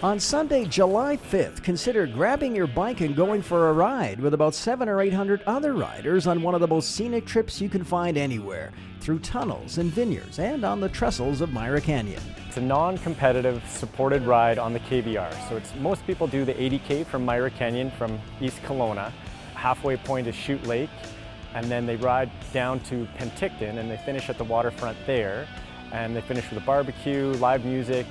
On Sunday, July 5th, consider grabbing your bike and going for a ride with about 700 or 800 other riders on one of the most scenic trips you can find anywhere, through tunnels and vineyards and on the trestles of Myra Canyon. It's a non-competitive supported ride on the KBR. So most people do the 80K from Myra Canyon from East Kelowna. Halfway point is Chute Lake, and then they ride down to Penticton and they finish at the waterfront there. And they finish with a barbecue, live music,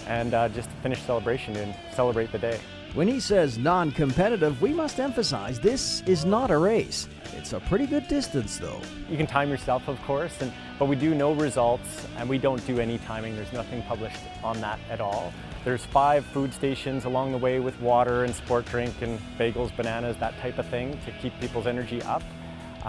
and just a finished celebration and celebrate the day. When he says non-competitive, we must emphasize this is not a race. It's a pretty good distance though. You can time yourself, of course, but we do no results and we don't do any timing. There's nothing published on that at all. There's 5 food stations along the way with water and sport drink and bagels, bananas, that type of thing to keep people's energy up.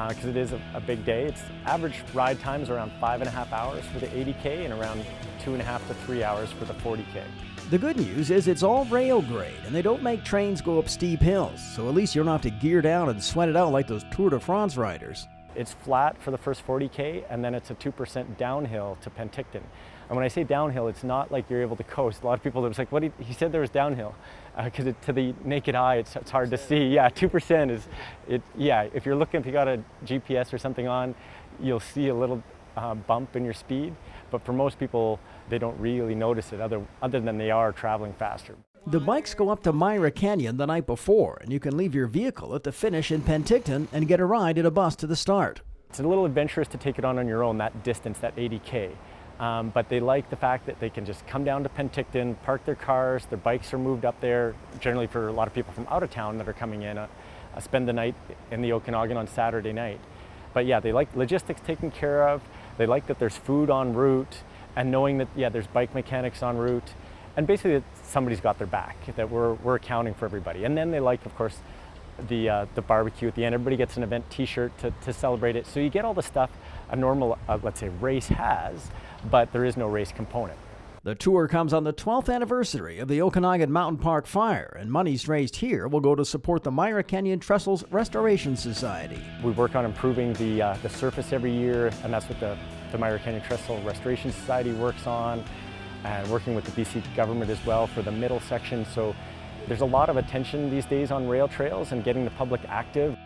Because it is a big day. It's average ride time is around 5.5 hours for the 80K and around 2.5 to 3 hours for the 40K. The good news is it's all rail grade and they don't make trains go up steep hills, so at least you don't have to gear down and sweat it out like those Tour de France riders. It's flat for the first 40K and then it's a 2% downhill to Penticton. And when I say downhill, it's not like you're able to coast. A lot of people are like, he said there was downhill. Because to the naked eye, it's hard to see. Yeah, 2% is, if you're looking, if you got a GPS or something on, you'll see a little bump in your speed. But for most people, they don't really notice it other than they are traveling faster. The bikes go up to Myra Canyon the night before, and you can leave your vehicle at the finish in Penticton and get a ride in a bus to the start. It's a little adventurous to take it on your own, that distance, that 80K. But they like the fact that they can just come down to Penticton, park their cars, their bikes are moved up there, generally for a lot of people from out of town that are coming in, spend the night in the Okanagan on Saturday night. But yeah, they like logistics taken care of, they like that there's food en route, and knowing that, there's bike mechanics en route, and basically that somebody's got their back, that we're accounting for everybody. And then they like, of course, the barbecue at the end. Everybody gets an event t-shirt to celebrate it. So you get all the stuff a normal, let's say, race has, but there is no race component. The tour comes on the 12th anniversary of the Okanagan Mountain Park fire, and monies raised here will go to support the Myra Canyon Trestle's Restoration Society. We work on improving the surface every year, and that's what the Myra Canyon Trestle Restoration Society works on, and working with the BC government as well for the middle section. So there's a lot of attention these days on rail trails and getting the public active